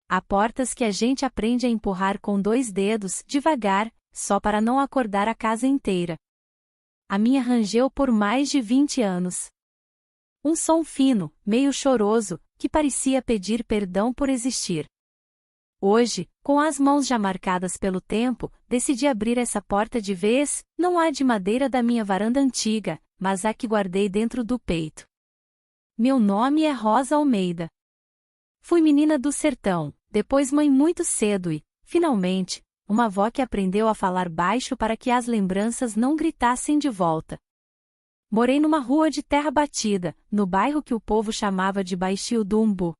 Há portas que a gente aprende a empurrar com 2 dedos, devagar, só para não acordar a casa inteira. A minha rangeu por mais de 20 anos. Um som fino, meio choroso, que parecia pedir perdão por existir. Hoje, com as mãos já marcadas pelo tempo, decidi abrir essa porta de vez, não a de madeira da minha varanda antiga, mas a que guardei dentro do peito. Meu nome é Rosa Almeida. Fui menina do sertão, depois mãe muito cedo e, finalmente, uma avó que aprendeu a falar baixo para que as lembranças não gritassem de volta. Morei numa rua de terra batida, no bairro que o povo chamava de Baixio do Umbu.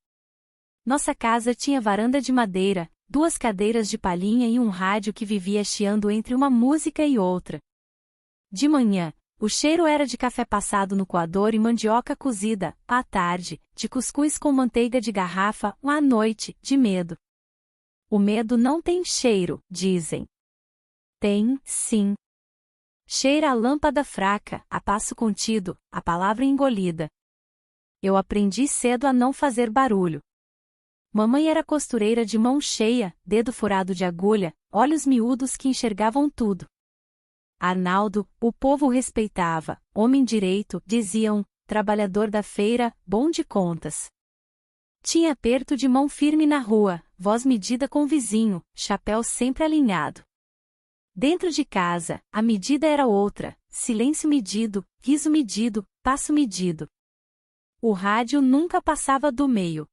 Nossa casa tinha varanda de madeira, 2 cadeiras de palhinha e um rádio que vivia chiando entre uma música e outra. De manhã, o cheiro era de café passado no coador e mandioca cozida, à tarde, de cuscuz com manteiga de garrafa, à noite, de medo. O medo não tem cheiro, dizem. Tem, sim. Cheira a lâmpada fraca, a passo contido, a palavra engolida. Eu aprendi cedo a não fazer barulho. Mamãe era costureira de mão cheia, dedo furado de agulha, olhos miúdos que enxergavam tudo. Arnaldo, o povo o respeitava, homem direito, diziam, trabalhador da feira, bom de contas. Tinha aperto de mão firme na rua, voz medida com o vizinho, chapéu sempre alinhado. Dentro de casa, a medida era outra, silêncio medido, riso medido, passo medido. O rádio nunca passava do meio.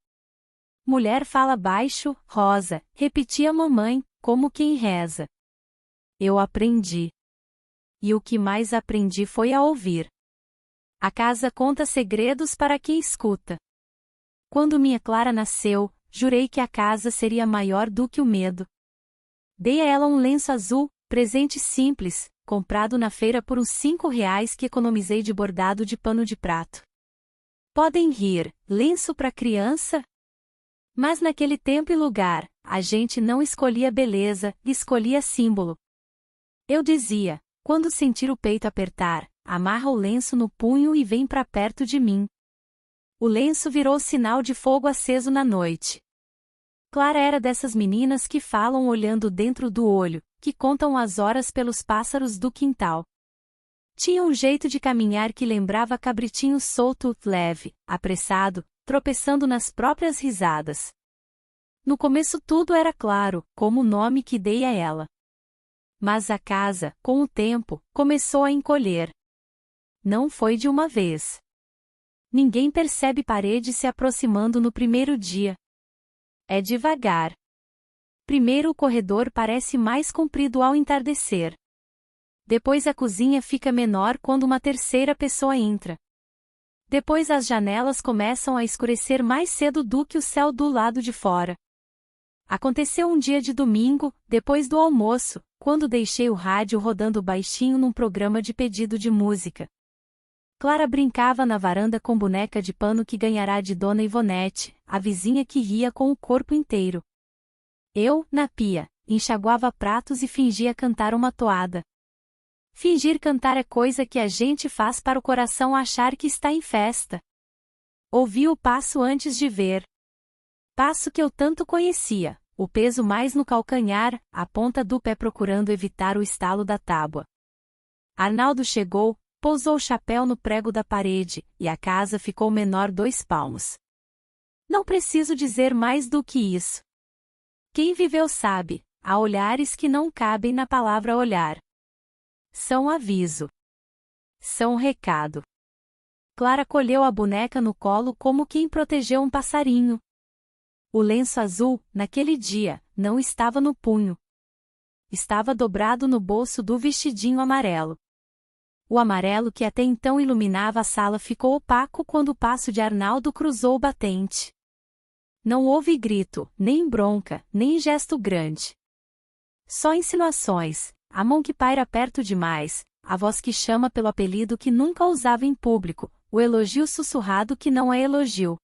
Mulher fala baixo, Rosa, repetia a mamãe, como quem reza. Eu aprendi. E o que mais aprendi foi a ouvir. A casa conta segredos para quem escuta. Quando minha Clara nasceu, jurei que a casa seria maior do que o medo. Dei a ela um lenço azul, presente simples, comprado na feira por uns R$ 5 que economizei de bordado de pano de prato. Podem rir, lenço para criança? Mas naquele tempo e lugar, a gente não escolhia beleza, escolhia símbolo. Eu dizia, quando sentir o peito apertar, amarra o lenço no punho e vem para perto de mim. O lenço virou sinal de fogo aceso na noite. Clara era dessas meninas que falam olhando dentro do olho, que contam as horas pelos pássaros do quintal. Tinha um jeito de caminhar que lembrava cabritinho solto, leve, apressado, tropeçando nas próprias risadas. No começo tudo era claro, como o nome que dei a ela. Mas a casa, com o tempo, começou a encolher. Não foi de uma vez. Ninguém percebe parede se aproximando no primeiro dia. É devagar. Primeiro o corredor parece mais comprido ao entardecer. Depois a cozinha fica menor quando uma terceira pessoa entra. Depois as janelas começam a escurecer mais cedo do que o céu do lado de fora. Aconteceu um dia de domingo, depois do almoço, quando deixei o rádio rodando baixinho num programa de pedido de música. Clara brincava na varanda com boneca de pano que ganhará de Dona Ivonete, a vizinha que ria com o corpo inteiro. Eu, na pia, enxaguava pratos e fingia cantar uma toada. Fingir cantar é coisa que a gente faz para o coração achar que está em festa. Ouvi o passo antes de ver. Passo que eu tanto conhecia, o peso mais no calcanhar, a ponta do pé procurando evitar o estalo da tábua. Arnaldo chegou, pousou o chapéu no prego da parede, e a casa ficou menor 2 palmos. Não preciso dizer mais do que isso. Quem viveu sabe, há olhares que não cabem na palavra olhar. São aviso. São recado. Clara colheu a boneca no colo como quem protegeu um passarinho. O lenço azul, naquele dia, não estava no punho. Estava dobrado no bolso do vestidinho amarelo. O amarelo que até então iluminava a sala ficou opaco quando o passo de Arnaldo cruzou o batente. Não houve grito, nem bronca, nem gesto grande. Só insinuações, a mão que paira perto demais, a voz que chama pelo apelido que nunca usava em público, o elogio sussurrado que não é elogio.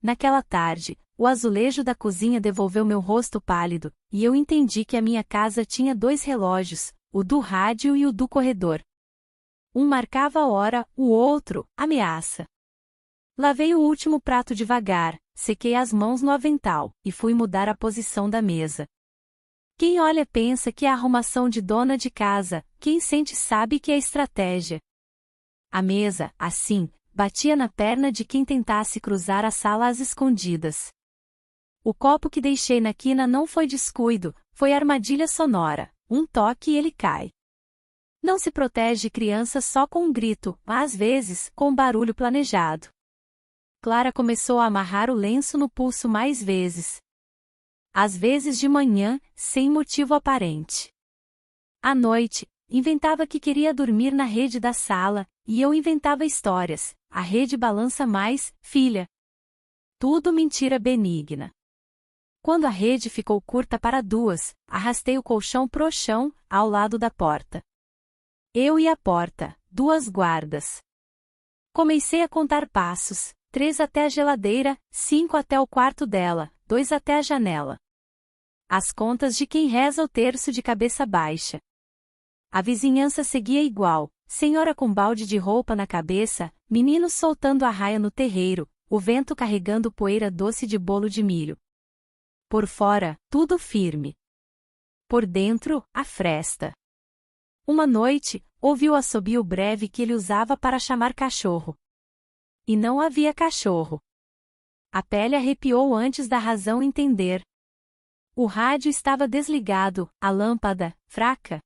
Naquela tarde, o azulejo da cozinha devolveu meu rosto pálido, e eu entendi que a minha casa tinha 2 relógios, o do rádio e o do corredor. Um marcava a hora, o outro, ameaça. Lavei o último prato devagar, sequei as mãos no avental, e fui mudar a posição da mesa. Quem olha pensa que é a arrumação de dona de casa, quem sente sabe que é estratégia. A mesa, assim, batia na perna de quem tentasse cruzar a sala às escondidas. O copo que deixei na quina não foi descuido, foi armadilha sonora, um toque e ele cai. Não se protege criança só com um grito, mas às vezes, com barulho planejado. Clara começou a amarrar o lenço no pulso mais vezes. Às vezes de manhã, sem motivo aparente. À noite, inventava que queria dormir na rede da sala, e eu inventava histórias. A rede balança mais, filha. Tudo mentira benigna. Quando a rede ficou curta para duas, arrastei o colchão pro chão, ao lado da porta. Eu e a porta, 2 guardas. Comecei a contar passos, 3 até a geladeira, 5 até o quarto dela, 2 até a janela. As contas de quem reza o terço de cabeça baixa. A vizinhança seguia igual, senhora com balde de roupa na cabeça, meninos soltando a raia no terreiro, o vento carregando poeira doce de bolo de milho. Por fora, tudo firme. Por dentro, a fresta. Uma noite, ouvi o assobio breve que ele usava para chamar cachorro. E não havia cachorro. A pele arrepiou antes da razão entender. O rádio estava desligado, a lâmpada, fraca.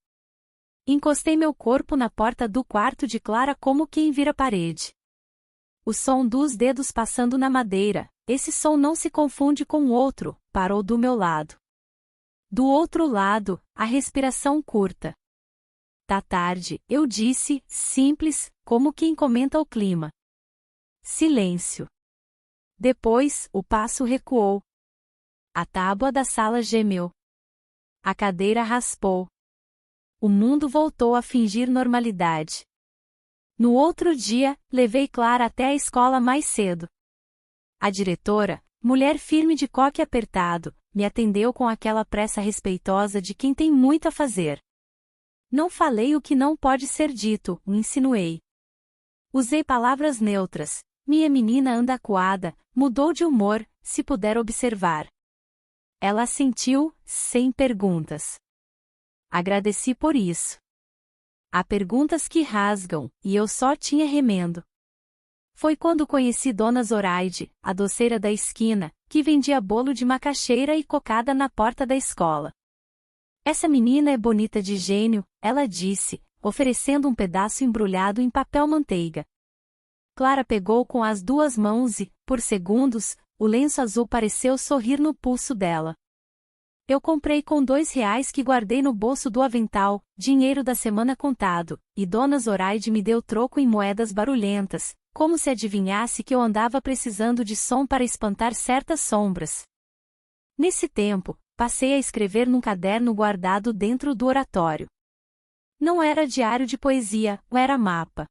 Encostei meu corpo na porta do quarto de Clara como quem vira parede. O som dos dedos passando na madeira, esse som não se confunde com o outro, parou do meu lado. Do outro lado, a respiração curta. Tá tarde, eu disse, simples, como quem comenta o clima. Silêncio. Depois, o passo recuou. A tábua da sala gemeu. A cadeira raspou. O mundo voltou a fingir normalidade. No outro dia, levei Clara até a escola mais cedo. A diretora, mulher firme de coque apertado, me atendeu com aquela pressa respeitosa de quem tem muito a fazer. Não falei o que não pode ser dito, insinuei. Usei palavras neutras. Minha menina anda acuada, mudou de humor, se puder observar. Ela assentiu, sem perguntas. Agradeci por isso. Há perguntas que rasgam, e eu só tinha remendo. Foi quando conheci Dona Zoraide, a doceira da esquina, que vendia bolo de macaxeira e cocada na porta da escola. Essa menina é bonita de gênio, ela disse, oferecendo um pedaço embrulhado em papel manteiga. Clara pegou com as 2 mãos e, por segundos, o lenço azul pareceu sorrir no pulso dela. Eu comprei com R$2 que guardei no bolso do avental, dinheiro da semana contado, e Dona Zoraide me deu troco em moedas barulhentas, como se adivinhasse que eu andava precisando de som para espantar certas sombras. Nesse tempo, passei a escrever num caderno guardado dentro do oratório. Não era diário de poesia, era mapa.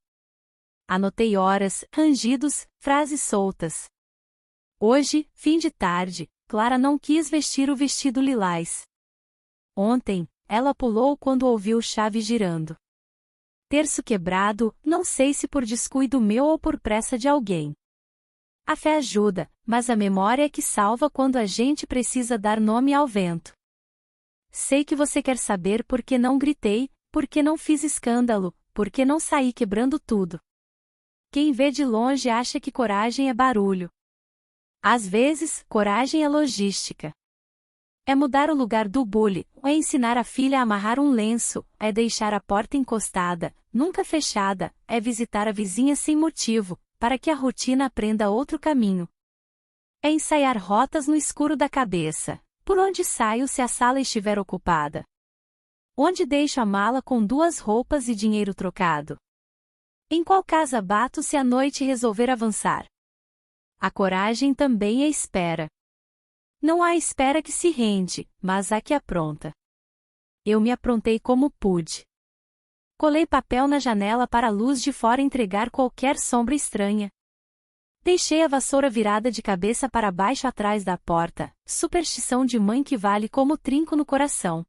Anotei horas, rangidos, frases soltas. Hoje, fim de tarde, Clara não quis vestir o vestido lilás. Ontem, ela pulou quando ouviu chave girando. Terço quebrado, não sei se por descuido meu ou por pressa de alguém. A fé ajuda, mas a memória é que salva quando a gente precisa dar nome ao vento. Sei que você quer saber por que não gritei, por que não fiz escândalo, por que não saí quebrando tudo. Quem vê de longe acha que coragem é barulho. Às vezes, coragem é logística. É mudar o lugar do bule, é ensinar a filha a amarrar um lenço, é deixar a porta encostada, nunca fechada, é visitar a vizinha sem motivo, para que a rotina aprenda outro caminho. É ensaiar rotas no escuro da cabeça. Por onde saio se a sala estiver ocupada? Onde deixo a mala com 2 roupas e dinheiro trocado? Em qual casa bato se a noite resolver avançar? A coragem também é espera. Não há espera que se rende, mas há que apronta. Eu me aprontei como pude. Colei papel na janela para a luz de fora entregar qualquer sombra estranha. Deixei a vassoura virada de cabeça para baixo atrás da porta, superstição de mãe que vale como trinco no coração.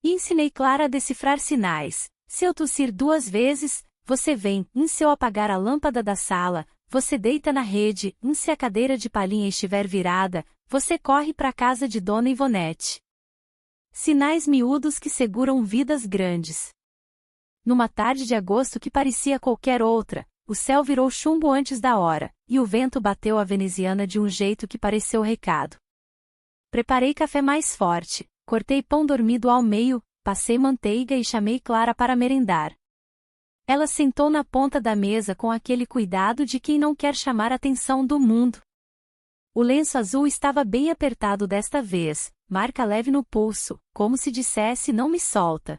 E ensinei Clara a decifrar sinais. Se eu tossir 2 vezes, você vem, e se eu apagar a lâmpada da sala, você deita na rede, se a cadeira de palhinha estiver virada, você corre para a casa de Dona Ivonete. Sinais miúdos que seguram vidas grandes. Numa tarde de agosto que parecia qualquer outra, o céu virou chumbo antes da hora, e o vento bateu a veneziana de um jeito que pareceu recado. Preparei café mais forte, cortei pão dormido ao meio, passei manteiga e chamei Clara para merendar. Ela sentou na ponta da mesa com aquele cuidado de quem não quer chamar a atenção do mundo. O lenço azul estava bem apertado desta vez, marca leve no pulso, como se dissesse não me solta.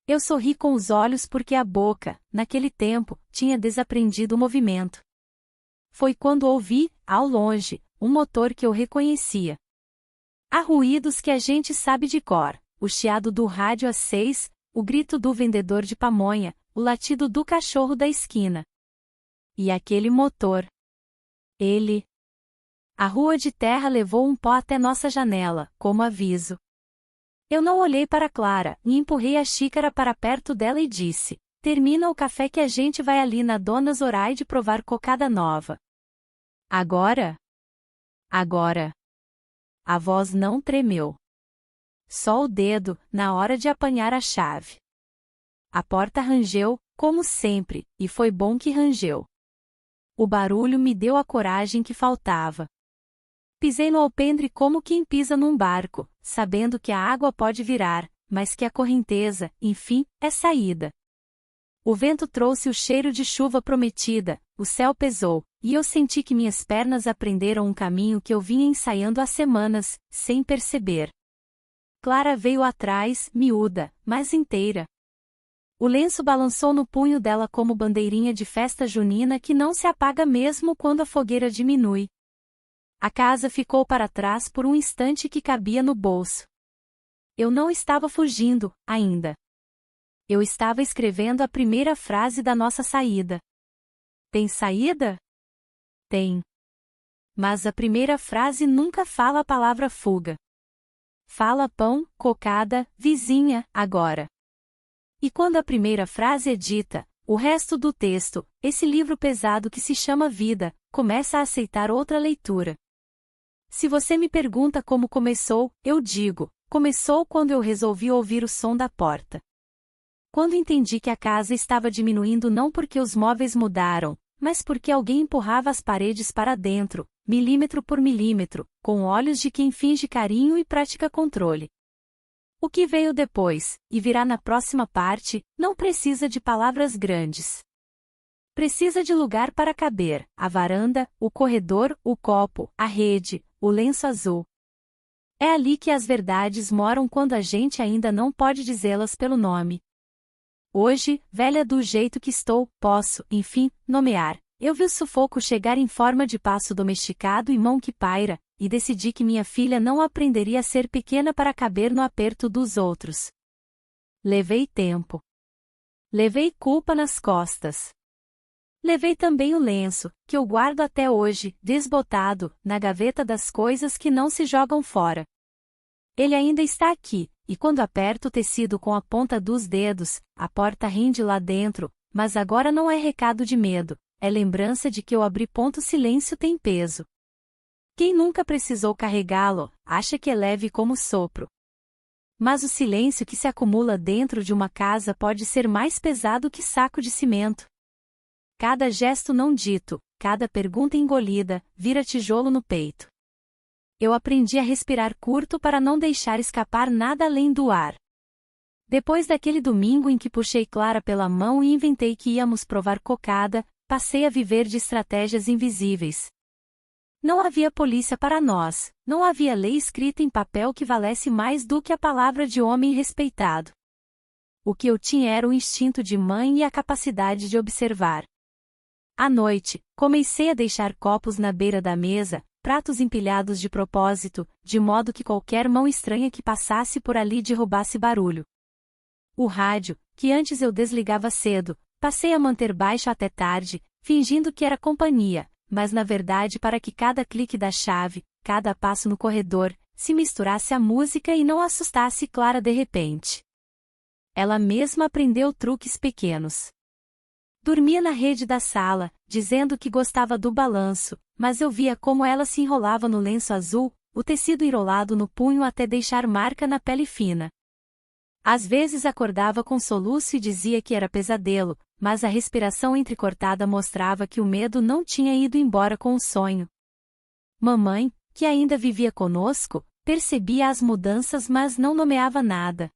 Eu sorri com os olhos porque a boca, naquele tempo, tinha desaprendido o movimento. Foi quando ouvi, ao longe, um motor que eu reconhecia. Há ruídos que a gente sabe de cor, o chiado do rádio às 6, o grito do vendedor de pamonha, o latido do cachorro da esquina. E aquele motor. Ele. A rua de terra levou um pó até nossa janela, como aviso. Eu não olhei para Clara, e empurrei a xícara para perto dela e disse: termina o café que a gente vai ali na Dona Zoraide provar cocada nova. Agora? Agora. A voz não tremeu. Só o dedo, na hora de apanhar a chave. A porta rangeu, como sempre, e foi bom que rangeu. O barulho me deu a coragem que faltava. Pisei no alpendre como quem pisa num barco, sabendo que a água pode virar, mas que a correnteza, enfim, é saída. O vento trouxe o cheiro de chuva prometida, o céu pesou, e eu senti que minhas pernas aprenderam um caminho que eu vinha ensaiando há semanas, sem perceber. Clara veio atrás, miúda, mas inteira. O lenço balançou no punho dela como bandeirinha de festa junina que não se apaga mesmo quando a fogueira diminui. A casa ficou para trás por um instante que cabia no bolso. Eu não estava fugindo, ainda. Eu estava escrevendo a primeira frase da nossa saída. Tem saída? Tem. Mas a primeira frase nunca fala a palavra fuga. Fala pão, cocada, vizinha, agora. E quando a primeira frase é dita, o resto do texto, esse livro pesado que se chama vida, começa a aceitar outra leitura. Se você me pergunta como começou, eu digo, começou quando eu resolvi ouvir o som da porta. Quando entendi que a casa estava diminuindo não porque os móveis mudaram, mas porque alguém empurrava as paredes para dentro, milímetro por milímetro, com olhos de quem finge carinho e pratica controle. O que veio depois, e virá na próxima parte, não precisa de palavras grandes. Precisa de lugar para caber, a varanda, o corredor, o copo, a rede, o lenço azul. É ali que as verdades moram quando a gente ainda não pode dizê-las pelo nome. Hoje, velha do jeito que estou, posso, enfim, nomear. Eu vi o sufoco chegar em forma de passo domesticado e mão que paira, e decidi que minha filha não aprenderia a ser pequena para caber no aperto dos outros. Levei tempo. Levei culpa nas costas. Levei também o lenço, que eu guardo até hoje, desbotado, na gaveta das coisas que não se jogam fora. Ele ainda está aqui, e quando aperto o tecido com a ponta dos dedos, a porta rende lá dentro, mas agora não é recado de medo, é lembrança de que eu abri. Silêncio tem peso. Quem nunca precisou carregá-lo, acha que é leve como sopro. Mas o silêncio que se acumula dentro de uma casa pode ser mais pesado que saco de cimento. Cada gesto não dito, cada pergunta engolida, vira tijolo no peito. Eu aprendi a respirar curto para não deixar escapar nada além do ar. Depois daquele domingo em que puxei Clara pela mão e inventei que íamos provar cocada, passei a viver de estratégias invisíveis. Não havia polícia para nós, não havia lei escrita em papel que valesse mais do que a palavra de homem respeitado. O que eu tinha era o instinto de mãe e a capacidade de observar. À noite, comecei a deixar copos na beira da mesa, pratos empilhados de propósito, de modo que qualquer mão estranha que passasse por ali derrubasse barulho. O rádio, que antes eu desligava cedo, passei a manter baixo até tarde, fingindo que era companhia, mas na verdade para que cada clique da chave, cada passo no corredor, se misturasse à música e não assustasse Clara de repente. Ela mesma aprendeu truques pequenos. Dormia na rede da sala, dizendo que gostava do balanço, mas eu via como ela se enrolava no lenço azul, o tecido enrolado no punho até deixar marca na pele fina. Às vezes acordava com soluço e dizia que era pesadelo, mas a respiração entrecortada mostrava que o medo não tinha ido embora com o sonho. Mamãe, que ainda vivia conosco, percebia as mudanças mas não nomeava nada.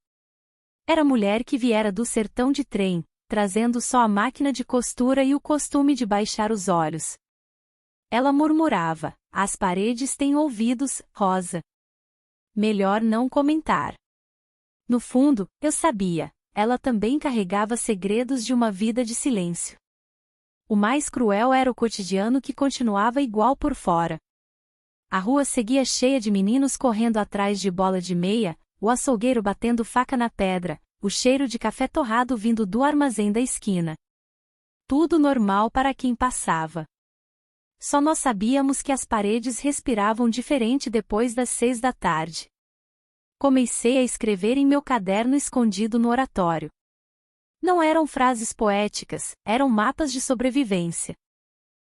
Era mulher que viera do sertão de trem, trazendo só a máquina de costura e o costume de baixar os olhos. Ela murmurava: as paredes têm ouvidos, Rosa. Melhor não comentar. No fundo, eu sabia, ela também carregava segredos de uma vida de silêncio. O mais cruel era o cotidiano que continuava igual por fora. A rua seguia cheia de meninos correndo atrás de bola de meia, o açougueiro batendo faca na pedra, o cheiro de café torrado vindo do armazém da esquina. Tudo normal para quem passava. Só nós sabíamos que as paredes respiravam diferente depois das 6 da tarde. Comecei a escrever em meu caderno escondido no oratório. Não eram frases poéticas, eram mapas de sobrevivência.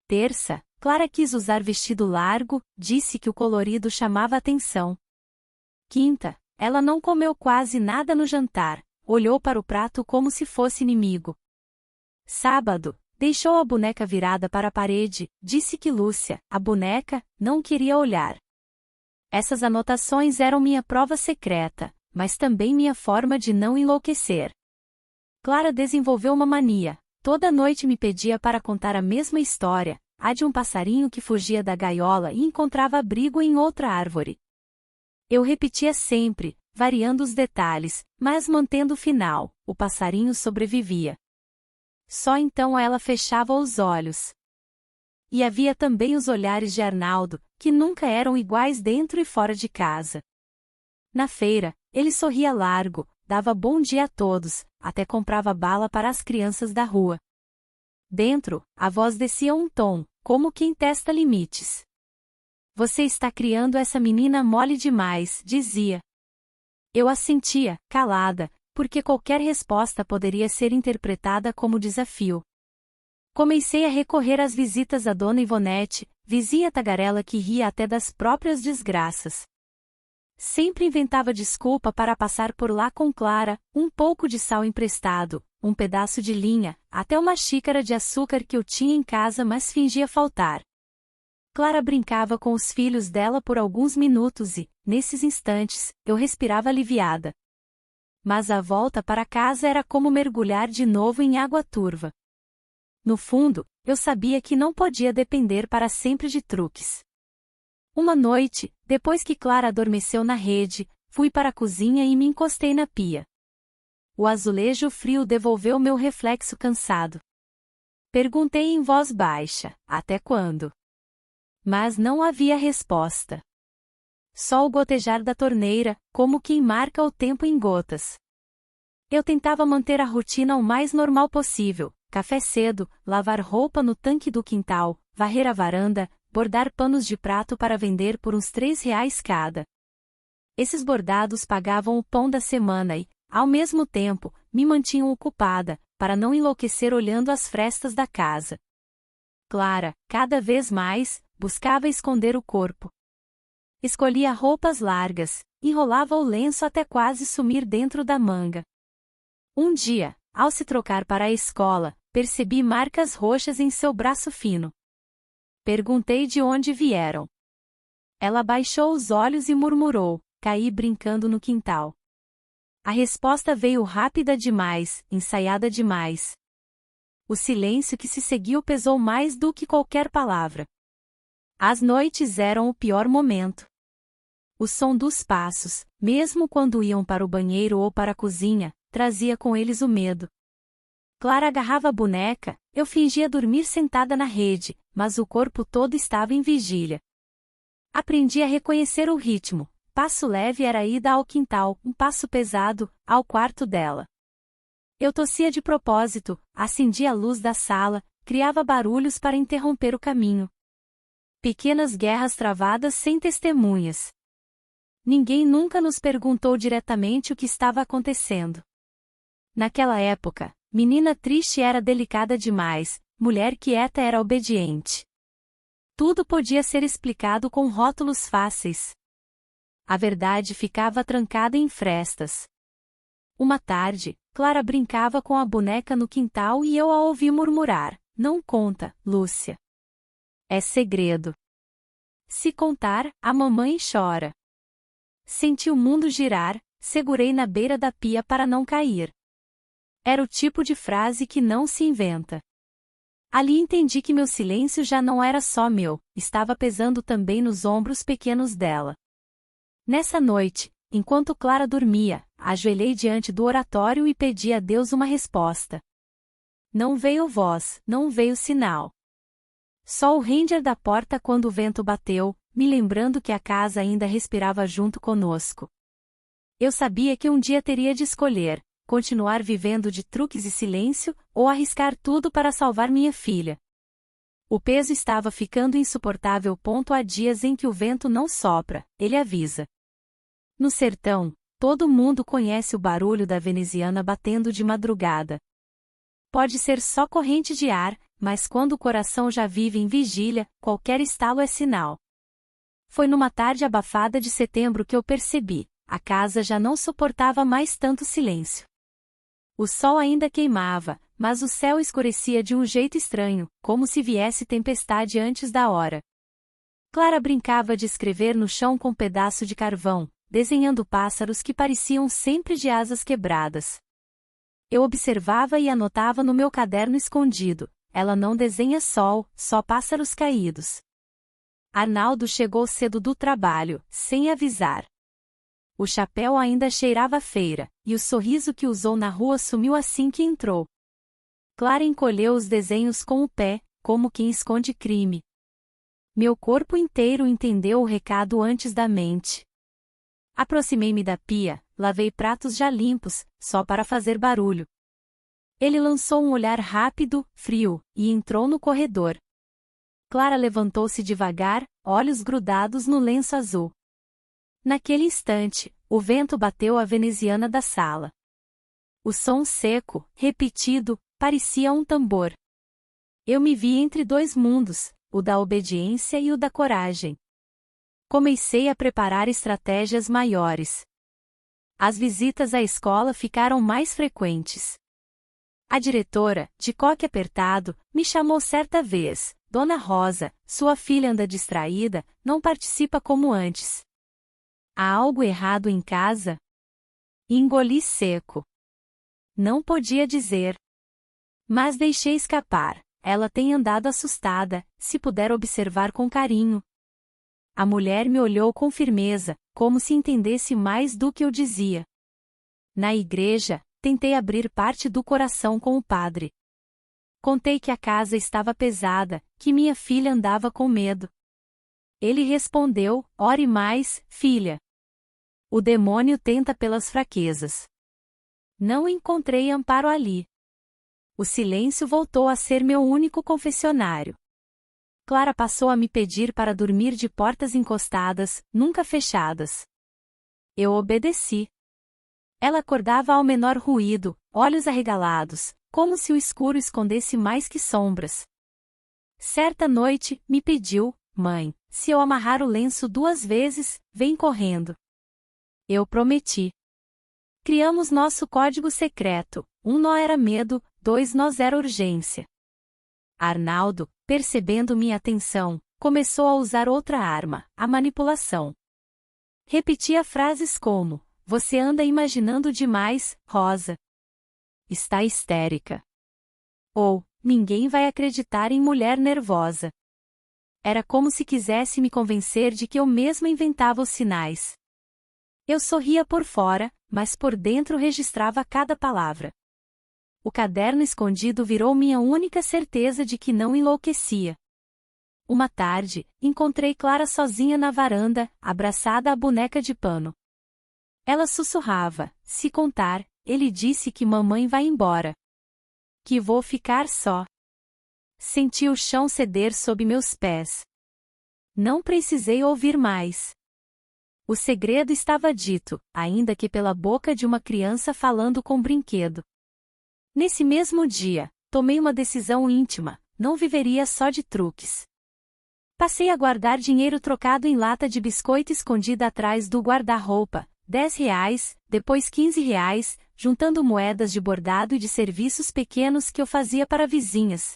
Terça, Clara quis usar vestido largo, disse que o colorido chamava atenção. Quinta, ela não comeu quase nada no jantar, olhou para o prato como se fosse inimigo. Sábado, deixou a boneca virada para a parede, disse que Lúcia, a boneca, não queria olhar. Essas anotações eram minha prova secreta, mas também minha forma de não enlouquecer. Clara desenvolveu uma mania. Toda noite me pedia para contar a mesma história, a de um passarinho que fugia da gaiola e encontrava abrigo em outra árvore. Eu repetia sempre, variando os detalhes, mas mantendo o final: o passarinho sobrevivia. Só então ela fechava os olhos. E havia também os olhares de Arnaldo, que nunca eram iguais dentro e fora de casa. Na feira, ele sorria largo, dava bom dia a todos, até comprava bala para as crianças da rua. Dentro, a voz descia um tom, como quem testa limites. Você está criando essa menina mole demais, dizia. Eu assentia, calada, porque qualquer resposta poderia ser interpretada como desafio. Comecei a recorrer às visitas à dona Ivonete, vizinha tagarela que ria até das próprias desgraças. Sempre inventava desculpa para passar por lá com Clara, um pouco de sal emprestado, um pedaço de linha, até uma xícara de açúcar que eu tinha em casa mas fingia faltar. Clara brincava com os filhos dela por alguns minutos e, nesses instantes, eu respirava aliviada. Mas a volta para casa era como mergulhar de novo em água turva. No fundo, eu sabia que não podia depender para sempre de truques. Uma noite, depois que Clara adormeceu na rede, fui para a cozinha e me encostei na pia. O azulejo frio devolveu meu reflexo cansado. Perguntei em voz baixa: até quando? Mas não havia resposta. Só o gotejar da torneira, como quem marca o tempo em gotas. Eu tentava manter a rotina o mais normal possível: café cedo, lavar roupa no tanque do quintal, varrer a varanda, bordar panos de prato para vender por uns R$ 3 cada. Esses bordados pagavam o pão da semana e, ao mesmo tempo, me mantinham ocupada, para não enlouquecer olhando as frestas da casa. Clara, cada vez mais, buscava esconder o corpo. Escolhia roupas largas, enrolava o lenço até quase sumir dentro da manga. Um dia, ao se trocar para a escola, percebi marcas roxas em seu braço fino. Perguntei de onde vieram. Ela baixou os olhos e murmurou: caí brincando no quintal. A resposta veio rápida demais, ensaiada demais. O silêncio que se seguiu pesou mais do que qualquer palavra. As noites eram o pior momento. O som dos passos, mesmo quando iam para o banheiro ou para a cozinha, trazia com eles o medo. Clara agarrava a boneca, eu fingia dormir sentada na rede, mas o corpo todo estava em vigília. Aprendi a reconhecer o ritmo. Passo leve era a ida ao quintal, um passo pesado, ao quarto dela. Eu tossia de propósito, acendia a luz da sala, criava barulhos para interromper o caminho. Pequenas guerras travadas sem testemunhas. Ninguém nunca nos perguntou diretamente o que estava acontecendo. Naquela época, Menina triste era delicada demais, mulher quieta era obediente. Tudo podia ser explicado com rótulos fáceis. A verdade ficava trancada em frestas. Uma tarde, Clara brincava com a boneca no quintal e eu a ouvi murmurar: "Não conta, Lúcia. É segredo. Se contar, a mamãe chora." Senti o mundo girar, segurei na beira da pia para não cair. Era o tipo de frase que não se inventa. Ali entendi que meu silêncio já não era só meu, estava pesando também nos ombros pequenos dela. Nessa noite, enquanto Clara dormia, ajoelhei diante do oratório e pedi a Deus uma resposta. Não veio voz, não veio sinal. Só o ranger da porta quando o vento bateu, me lembrando que a casa ainda respirava junto conosco. Eu sabia que um dia teria de escolher: continuar vivendo de truques e silêncio, ou arriscar tudo para salvar minha filha. O peso estava ficando insuportável. Há dias em que o vento não sopra, ele avisa. No sertão, todo mundo conhece o barulho da veneziana batendo de madrugada. Pode ser só corrente de ar, mas quando o coração já vive em vigília, qualquer estalo é sinal. Foi numa tarde abafada de setembro que eu percebi: a casa já não suportava mais tanto silêncio. O sol ainda queimava, mas o céu escurecia de um jeito estranho, como se viesse tempestade antes da hora. Clara brincava de escrever no chão com um pedaço de carvão, desenhando pássaros que pareciam sempre de asas quebradas. Eu observava e anotava no meu caderno escondido: ela não desenha sol, só pássaros caídos. Arnaldo chegou cedo do trabalho, sem avisar. O chapéu ainda cheirava a feira, e o sorriso que usou na rua sumiu assim que entrou. Clara encolheu os desenhos com o pé, como quem esconde crime. Meu corpo inteiro entendeu o recado antes da mente. Aproximei-me da pia, lavei pratos já limpos, só para fazer barulho. Ele lançou um olhar rápido, frio, e entrou no corredor. Clara levantou-se devagar, olhos grudados no lenço azul. Naquele instante, o vento bateu a veneziana da sala. O som seco, repetido, parecia um tambor. Eu me vi entre dois mundos, o da obediência e o da coragem. Comecei a preparar estratégias maiores. As visitas à escola ficaram mais frequentes. A diretora, de coque apertado, me chamou certa vez: "Dona Rosa, sua filha anda distraída, não participa como antes. Há algo errado em casa?" Engoli seco. Não podia dizer. Mas deixei escapar: "Ela tem andado assustada, se puder observar com carinho." A mulher me olhou com firmeza, como se entendesse mais do que eu dizia. Na igreja, tentei abrir parte do coração com o padre. Contei que a casa estava pesada, que minha filha andava com medo. Ele respondeu: "Ore mais, filha. O demônio tenta pelas fraquezas." Não encontrei amparo ali. O silêncio voltou a ser meu único confessionário. Clara passou a me pedir para dormir de portas encostadas, nunca fechadas. Eu obedeci. Ela acordava ao menor ruído, olhos arregalados, como se o escuro escondesse mais que sombras. Certa noite, me pediu: "Mãe, se eu amarrar o lenço 2 vezes, vem correndo." Eu prometi. Criamos nosso código secreto: 1 nó era medo, 2 nós era urgência. Arnaldo, percebendo minha atenção, começou a usar outra arma: a manipulação. Repetia frases como: "Você anda imaginando demais, Rosa. Está histérica." Ou: "Ninguém vai acreditar em mulher nervosa." Era como se quisesse me convencer de que eu mesma inventava os sinais. Eu sorria por fora, mas por dentro registrava cada palavra. O caderno escondido virou minha única certeza de que não enlouquecia. Uma tarde, encontrei Clara sozinha na varanda, abraçada à boneca de pano. Ela sussurrava: "Se contar, ele disse que mamãe vai embora. Que vou ficar só." Senti o chão ceder sob meus pés. Não precisei ouvir mais. O segredo estava dito, ainda que pela boca de uma criança falando com brinquedo. Nesse mesmo dia, tomei uma decisão íntima: não viveria só de truques. Passei a guardar dinheiro trocado em lata de biscoito escondida atrás do guarda-roupa, R$ 10, depois R$ 15, juntando moedas de bordado e de serviços pequenos que eu fazia para vizinhas.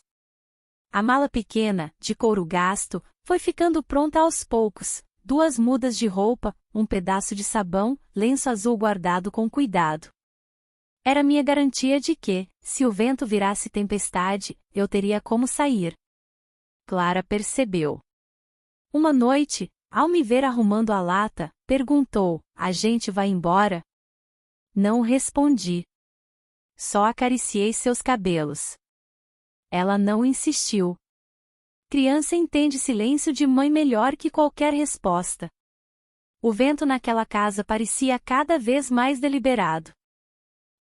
A mala pequena, de couro gasto, foi ficando pronta aos poucos: 2 mudas de roupa, um pedaço de sabão, lenço azul guardado com cuidado. Era minha garantia de que, se o vento virasse tempestade, eu teria como sair. Clara percebeu. Uma noite, ao me ver arrumando a lata, perguntou: "A gente vai embora?" Não respondi. Só acariciei seus cabelos. Ela não insistiu. Criança entende silêncio de mãe melhor que qualquer resposta. O vento naquela casa parecia cada vez mais deliberado.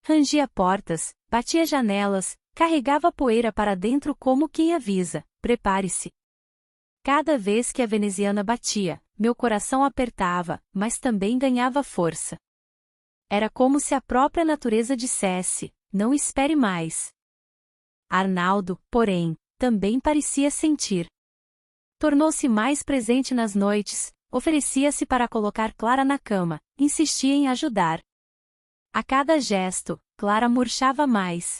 Rangia portas, batia janelas, carregava poeira para dentro como quem avisa: "Prepare-se." Cada vez que a veneziana batia, meu coração apertava, mas também ganhava força. Era como se a própria natureza dissesse: "Não espere mais." Arnaldo, porém, também parecia sentir. Tornou-se mais presente nas noites, oferecia-se para colocar Clara na cama, insistia em ajudar. A cada gesto, Clara murchava mais.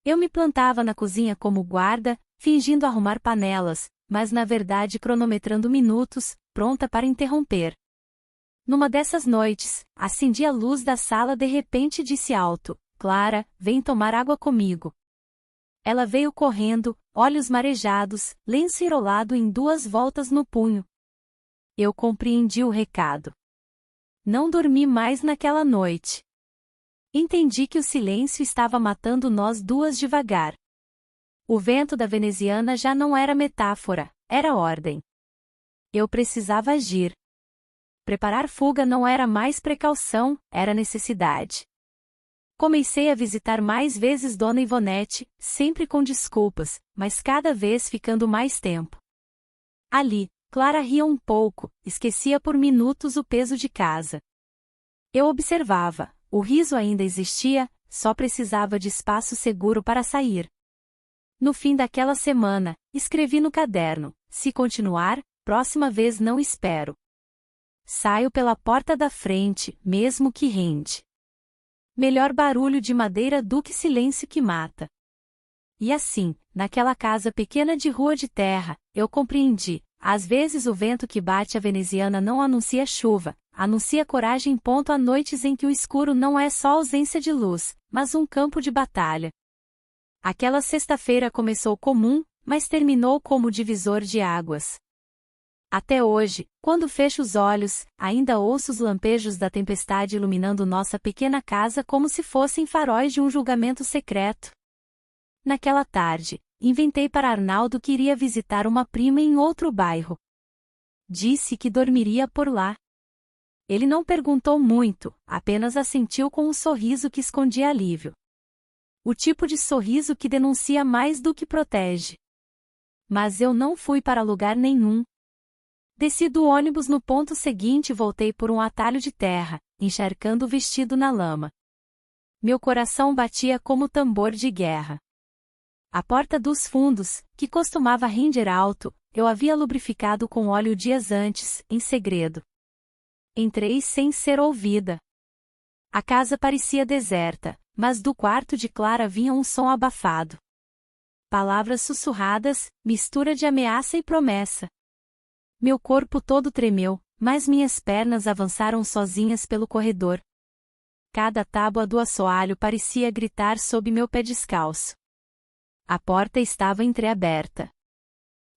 Eu me plantava na cozinha como guarda, fingindo arrumar panelas, mas na verdade cronometrando minutos, pronta para interromper. Numa dessas noites, acendi a luz da sala de repente e disse alto: "Clara, vem tomar água comigo." Ela veio correndo, olhos marejados, lenço enrolado em 2 voltas no punho. Eu compreendi o recado. Não dormi mais naquela noite. Entendi que o silêncio estava matando nós duas devagar. O vento da veneziana já não era metáfora, era ordem. Eu precisava agir. Preparar fuga não era mais precaução, era necessidade. Comecei a visitar mais vezes Dona Ivonete, sempre com desculpas, mas cada vez ficando mais tempo. Ali, Clara ria um pouco, esquecia por minutos o peso de casa. Eu observava, o riso ainda existia, só precisava de espaço seguro para sair. No fim daquela semana, escrevi no caderno: "Se continuar, próxima vez não espero. Saio pela porta da frente, mesmo que rende. Melhor barulho de madeira do que silêncio que mata." E assim, naquela casa pequena de rua de terra, eu compreendi: às vezes o vento que bate a veneziana não anuncia chuva, anuncia coragem. Há noites em que o escuro não é só ausência de luz, mas um campo de batalha. Aquela sexta-feira começou comum, mas terminou como divisor de águas. Até hoje, quando fecho os olhos, ainda ouço os lampejos da tempestade iluminando nossa pequena casa como se fossem faróis de um julgamento secreto. Naquela tarde, inventei para Arnaldo que iria visitar uma prima em outro bairro. Disse que dormiria por lá. Ele não perguntou muito, apenas assentiu com um sorriso que escondia alívio. O tipo de sorriso que denuncia mais do que protege. Mas eu não fui para lugar nenhum. Desci do ônibus no ponto seguinte e voltei por um atalho de terra, encharcando o vestido na lama. Meu coração batia como tambor de guerra. A porta dos fundos, que costumava render alto, eu havia lubrificado com óleo dias antes, em segredo. Entrei sem ser ouvida. A casa parecia deserta, mas do quarto de Clara vinha um som abafado. Palavras sussurradas, mistura de ameaça e promessa. Meu corpo todo tremeu, mas minhas pernas avançaram sozinhas pelo corredor. Cada tábua do assoalho parecia gritar sob meu pé descalço. A porta estava entreaberta.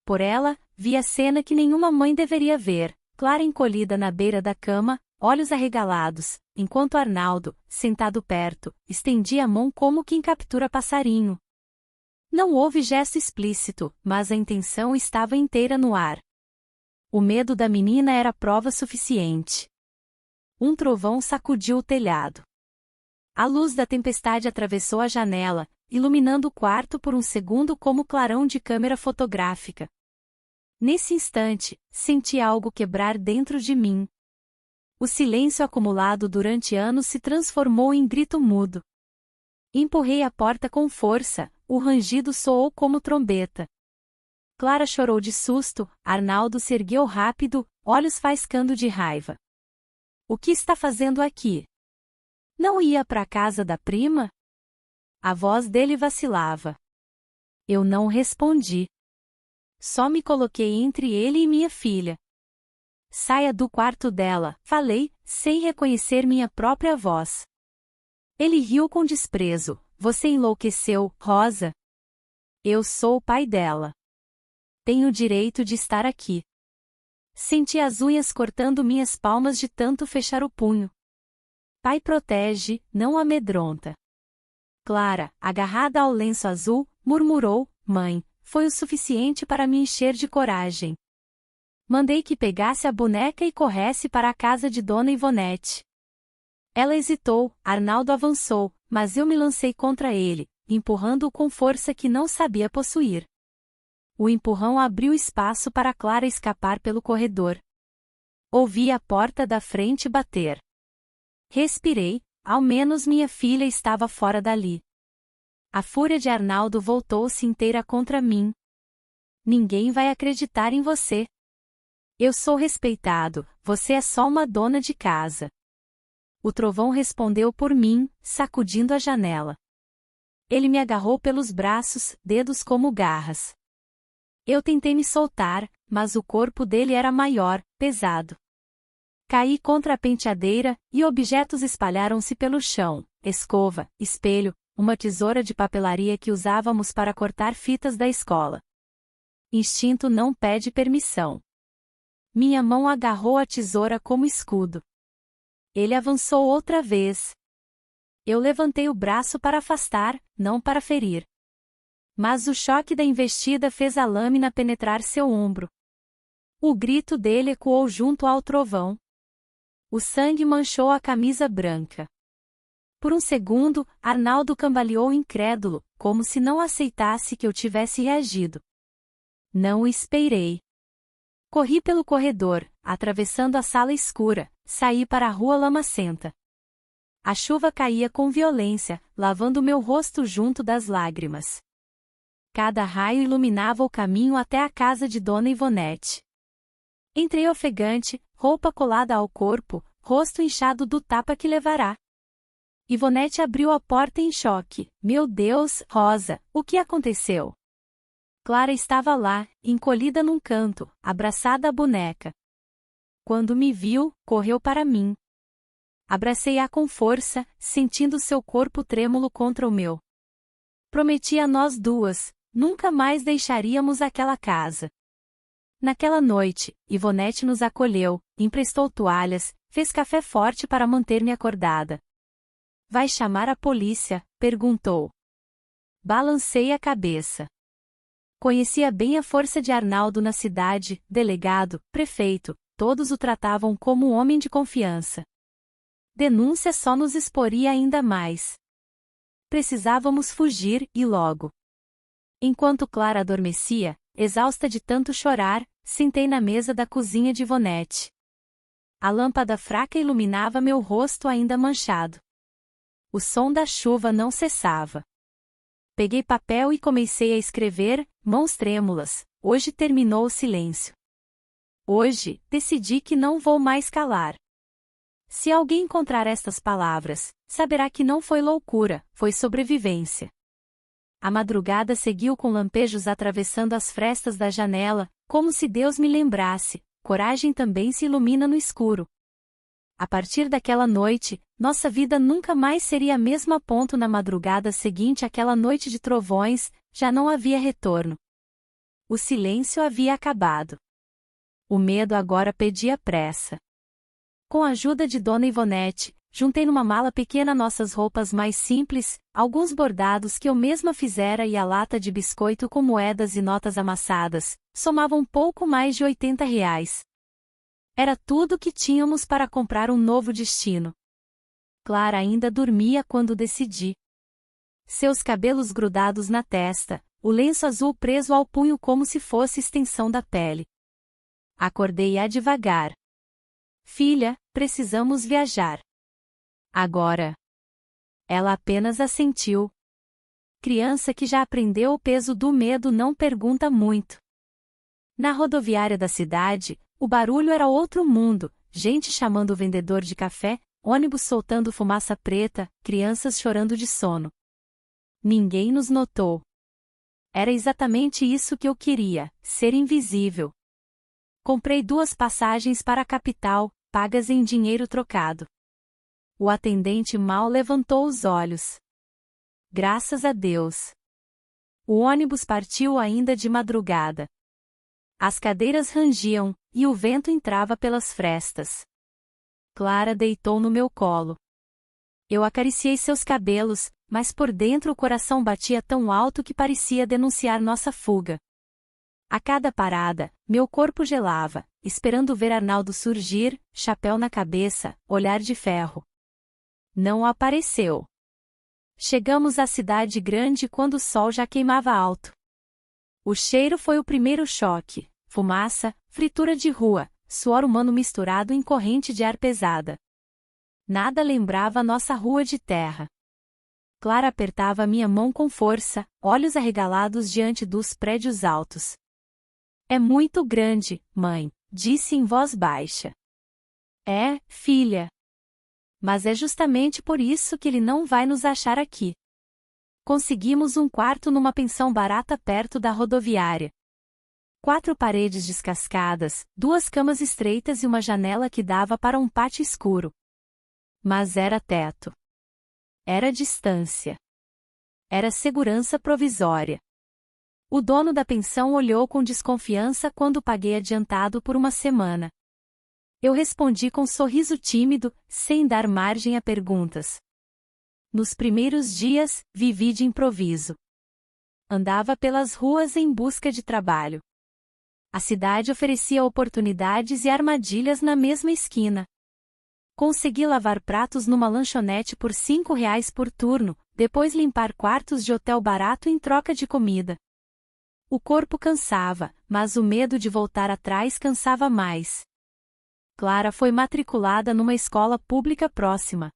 Por ela, vi a cena que nenhuma mãe deveria ver: Clara encolhida na beira da cama, olhos arregalados, enquanto Arnaldo, sentado perto, estendia a mão como quem captura passarinho. Não houve gesto explícito, mas a intenção estava inteira no ar. O medo da menina era prova suficiente. Um trovão sacudiu o telhado. A luz da tempestade atravessou a janela, iluminando o quarto por um segundo como clarão de câmera fotográfica. Nesse instante, senti algo quebrar dentro de mim. O silêncio acumulado durante anos se transformou em grito mudo. Empurrei a porta com força, o rangido soou como trombeta. Clara chorou de susto, Arnaldo se ergueu rápido, olhos faiscando de raiva. O que está fazendo aqui? Não ia para a casa da prima? A voz dele vacilava. Eu não respondi. Só me coloquei entre ele e minha filha. Saia do quarto dela, falei, sem reconhecer minha própria voz. Ele riu com desprezo. Você enlouqueceu, Rosa? Eu sou o pai dela. Tenho o direito de estar aqui. Senti as unhas cortando minhas palmas de tanto fechar o punho. Pai protege, não amedronta. Clara, agarrada ao lenço azul, murmurou, mãe, foi o suficiente para me encher de coragem. Mandei que pegasse a boneca e corresse para a casa de Dona Ivonete. Ela hesitou, Arnaldo avançou, mas eu me lancei contra ele, empurrando-o com força que não sabia possuir. O empurrão abriu espaço para Clara escapar pelo corredor. Ouvi a porta da frente bater. Respirei, ao menos minha filha estava fora dali. A fúria de Arnaldo voltou-se inteira contra mim. Ninguém vai acreditar em você. Eu sou respeitado, você é só uma dona de casa. O trovão respondeu por mim, sacudindo a janela. Ele me agarrou pelos braços, dedos como garras. Eu tentei me soltar, mas o corpo dele era maior, pesado. Caí contra a penteadeira, e objetos espalharam-se pelo chão, escova, espelho, uma tesoura de papelaria que usávamos para cortar fitas da escola. Instinto não pede permissão. Minha mão agarrou a tesoura como escudo. Ele avançou outra vez. Eu levantei o braço para afastar, não para ferir. Mas o choque da investida fez a lâmina penetrar seu ombro. O grito dele ecoou junto ao trovão. O sangue manchou a camisa branca. Por um segundo, Arnaldo cambaleou incrédulo, como se não aceitasse que eu tivesse reagido. Não o esperei. Corri pelo corredor, atravessando a sala escura, saí para a rua lamacenta. A chuva caía com violência, lavando meu rosto junto das lágrimas. Cada raio iluminava o caminho até a casa de Dona Ivonete. Entrei ofegante, roupa colada ao corpo, rosto inchado do tapa que levará. Ivonete abriu a porta em choque. Meu Deus, Rosa, o que aconteceu? Clara estava lá, encolhida num canto, abraçada à boneca. Quando me viu, correu para mim. Abracei-a com força, sentindo seu corpo trêmulo contra o meu. Prometi a nós duas, nunca mais deixaríamos aquela casa. Naquela noite, Ivonete nos acolheu, emprestou toalhas, fez café forte para manter-me acordada. Vai chamar a polícia? Perguntou. Balancei a cabeça. Conhecia bem a força de Arnaldo na cidade, delegado, prefeito, todos o tratavam como um homem de confiança. Denúncia só nos exporia ainda mais. Precisávamos fugir, e logo. Enquanto Clara adormecia, exausta de tanto chorar, sentei na mesa da cozinha de Ivonete. A lâmpada fraca iluminava meu rosto ainda manchado. O som da chuva não cessava. Peguei papel e comecei a escrever, mãos trêmulas. Hoje terminou o silêncio. Hoje, decidi que não vou mais calar. Se alguém encontrar estas palavras, saberá que não foi loucura, foi sobrevivência. A madrugada seguiu com lampejos atravessando as frestas da janela, como se Deus me lembrasse, coragem também se ilumina no escuro. A partir daquela noite, nossa vida nunca mais seria a mesma. Na madrugada seguinte àquela noite de trovões, já não havia retorno. O silêncio havia acabado. O medo agora pedia pressa. Com a ajuda de Dona Ivonete, juntei numa mala pequena nossas roupas mais simples, alguns bordados que eu mesma fizera e a lata de biscoito com moedas e notas amassadas, somavam pouco mais de R$ 80. Era tudo que tínhamos para comprar um novo destino. Clara ainda dormia quando decidi. Seus cabelos grudados na testa, o lenço azul preso ao punho como se fosse extensão da pele. Acordei-a devagar. Filha, precisamos viajar. Agora. Ela apenas assentiu. Criança que já aprendeu o peso do medo não pergunta muito. Na rodoviária da cidade, o barulho era outro mundo, gente chamando o vendedor de café, ônibus soltando fumaça preta, crianças chorando de sono. Ninguém nos notou. Era exatamente isso que eu queria, ser invisível. Comprei 2 passagens para a capital, pagas em dinheiro trocado. O atendente mal levantou os olhos. Graças a Deus. O ônibus partiu ainda de madrugada. As cadeiras rangiam, e o vento entrava pelas frestas. Clara deitou no meu colo. Eu acariciei seus cabelos, mas por dentro o coração batia tão alto que parecia denunciar nossa fuga. A cada parada, meu corpo gelava, esperando ver Arnaldo surgir, chapéu na cabeça, olhar de ferro. Não apareceu. Chegamos à cidade grande quando o sol já queimava alto. O cheiro foi o primeiro choque: fumaça, fritura de rua, suor humano misturado em corrente de ar pesada. Nada lembrava nossa rua de terra. Clara apertava minha mão com força, olhos arregalados diante dos prédios altos. É muito grande, mãe, disse em voz baixa. É, filha. Mas é justamente por isso que ele não vai nos achar aqui. Conseguimos um quarto numa pensão barata perto da rodoviária. 4 paredes descascadas, 2 camas estreitas e uma janela que dava para um pátio escuro. Mas era teto. Era distância. Era segurança provisória. O dono da pensão olhou com desconfiança quando paguei adiantado por uma semana. Eu respondi com um sorriso tímido, sem dar margem a perguntas. Nos primeiros dias, vivi de improviso. Andava pelas ruas em busca de trabalho. A cidade oferecia oportunidades e armadilhas na mesma esquina. Consegui lavar pratos numa lanchonete por R$ 5 por turno, depois limpar quartos de hotel barato em troca de comida. O corpo cansava, mas o medo de voltar atrás cansava mais. Clara foi matriculada numa escola pública próxima.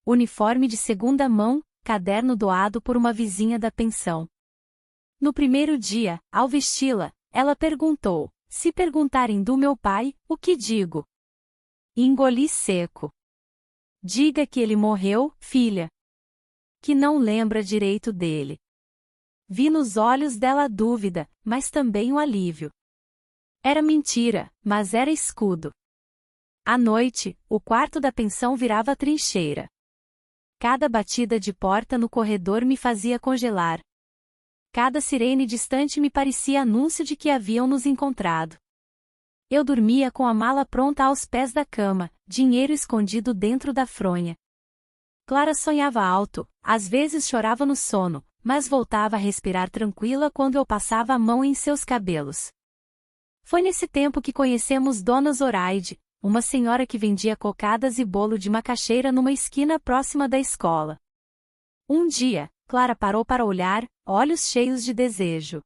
Uniforme de segunda mão, caderno doado por uma vizinha da pensão. No primeiro dia, ao vesti-la, ela perguntou: se perguntarem do meu pai, o que digo? Engoli seco. Diga que ele morreu, filha. Que não lembra direito dele. Vi nos olhos dela a dúvida, mas também o alívio. Era mentira, mas era escudo. À noite, o quarto da pensão virava trincheira. Cada batida de porta no corredor me fazia congelar. Cada sirene distante me parecia anúncio de que haviam nos encontrado. Eu dormia com a mala pronta aos pés da cama, dinheiro escondido dentro da fronha. Clara sonhava alto, às vezes chorava no sono, mas voltava a respirar tranquila quando eu passava a mão em seus cabelos. Foi nesse tempo que conhecemos Dona Zoraide, uma senhora que vendia cocadas e bolo de macaxeira numa esquina próxima da escola. Um dia, Clara parou para olhar, olhos cheios de desejo.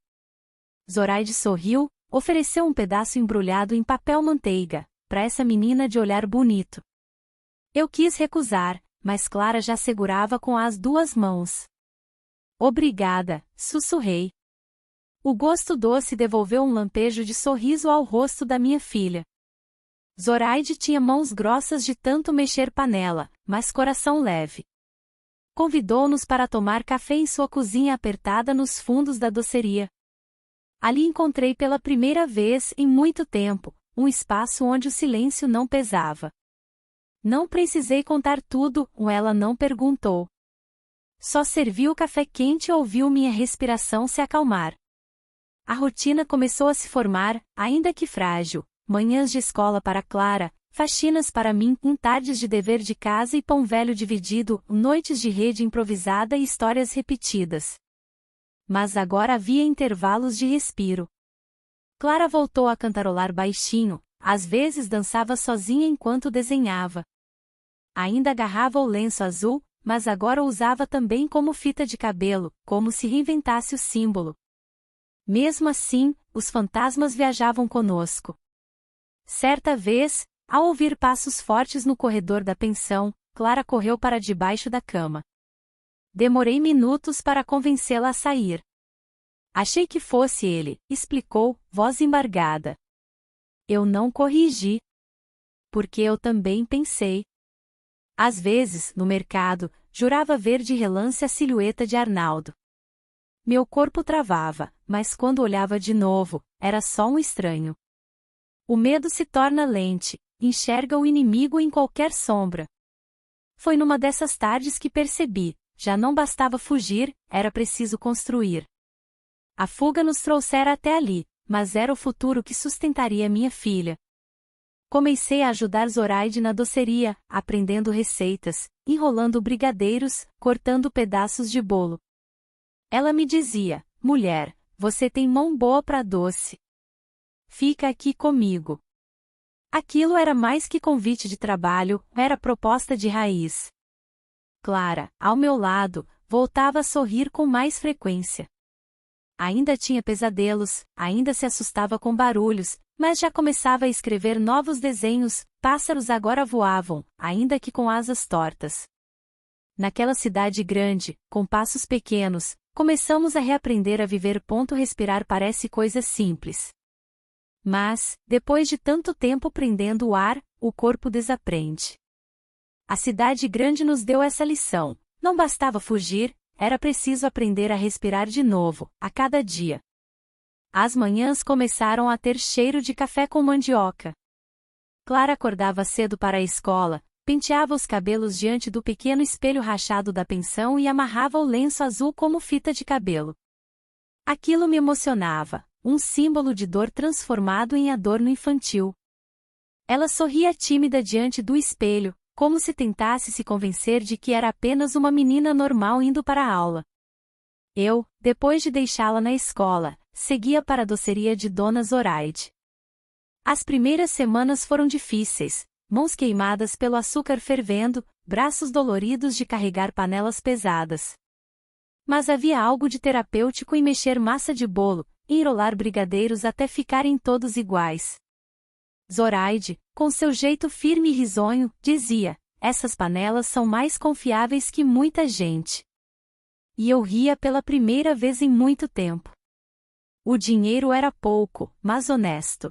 Zoraide sorriu, ofereceu um pedaço embrulhado em papel manteiga, para essa menina de olhar bonito. Eu quis recusar, mas Clara já segurava com as 2 mãos. Obrigada, sussurrei. O gosto doce devolveu um lampejo de sorriso ao rosto da minha filha. Zoraide tinha mãos grossas de tanto mexer panela, mas coração leve. Convidou-nos para tomar café em sua cozinha apertada nos fundos da doceria. Ali encontrei pela primeira vez em muito tempo, um espaço onde o silêncio não pesava. Não precisei contar tudo, ela não perguntou. Só serviu o café quente e ouviu minha respiração se acalmar. A rotina começou a se formar, ainda que frágil. Manhãs de escola para Clara, faxinas para mim, tardes de dever de casa e pão velho dividido, noites de rede improvisada e histórias repetidas. Mas agora havia intervalos de respiro. Clara voltou a cantarolar baixinho, às vezes dançava sozinha enquanto desenhava. Ainda agarrava o lenço azul, mas agora o usava também como fita de cabelo, como se reinventasse o símbolo. Mesmo assim, os fantasmas viajavam conosco. Certa vez, ao ouvir passos fortes no corredor da pensão, Clara correu para debaixo da cama. Demorei minutos para convencê-la a sair. Achei que fosse ele, explicou, voz embargada. Eu não corrigi. Porque eu também pensei. Às vezes, no mercado, jurava ver de relance a silhueta de Arnaldo. Meu corpo travava, mas quando olhava de novo, era só um estranho. O medo se torna lente, enxerga o inimigo em qualquer sombra. Foi numa dessas tardes que percebi, já não bastava fugir, era preciso construir. A fuga nos trouxera até ali, mas era o futuro que sustentaria minha filha. Comecei a ajudar Zoraide na doceria, aprendendo receitas, enrolando brigadeiros, cortando pedaços de bolo. Ela me dizia, mulher, você tem mão boa para doce. Fica aqui comigo. Aquilo era mais que convite de trabalho, era proposta de raiz. Clara, ao meu lado, voltava a sorrir com mais frequência. Ainda tinha pesadelos, ainda se assustava com barulhos, mas já começava a escrever novos desenhos, pássaros agora voavam, ainda que com asas tortas. Naquela cidade grande, com passos pequenos, começamos a reaprender a viver. Respirar parece coisa simples. Mas, depois de tanto tempo prendendo o ar, o corpo desaprende. A cidade grande nos deu essa lição. Não bastava fugir, era preciso aprender a respirar de novo, a cada dia. As manhãs começaram a ter cheiro de café com mandioca. Clara acordava cedo para a escola, penteava os cabelos diante do pequeno espelho rachado da pensão e amarrava o lenço azul como fita de cabelo. Aquilo me emocionava, um símbolo de dor transformado em adorno infantil. Ela sorria tímida diante do espelho, como se tentasse se convencer de que era apenas uma menina normal indo para a aula. Eu, depois de deixá-la na escola, seguia para a doceria de Dona Zoraide. As primeiras semanas foram difíceis, mãos queimadas pelo açúcar fervendo, braços doloridos de carregar panelas pesadas. Mas havia algo de terapêutico em mexer massa de bolo, enrolar brigadeiros até ficarem todos iguais. Zoraide, com seu jeito firme e risonho, dizia, essas panelas são mais confiáveis que muita gente. E eu ria pela primeira vez em muito tempo. O dinheiro era pouco, mas honesto.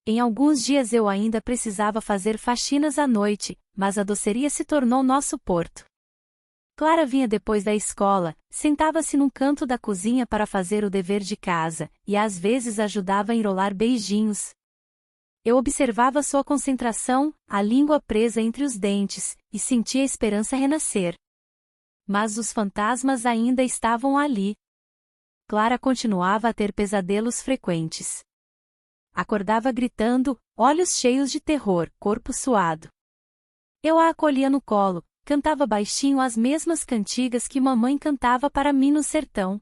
Em alguns dias eu ainda precisava fazer faxinas à noite, mas a doceria se tornou nosso porto. Clara vinha depois da escola, sentava-se num canto da cozinha para fazer o dever de casa, e às vezes ajudava a enrolar beijinhos. Eu observava sua concentração, a língua presa entre os dentes, e sentia a esperança renascer. Mas os fantasmas ainda estavam ali. Clara continuava a ter pesadelos frequentes. Acordava gritando, olhos cheios de terror, corpo suado. Eu a acolhia no colo, cantava baixinho as mesmas cantigas que mamãe cantava para mim no sertão.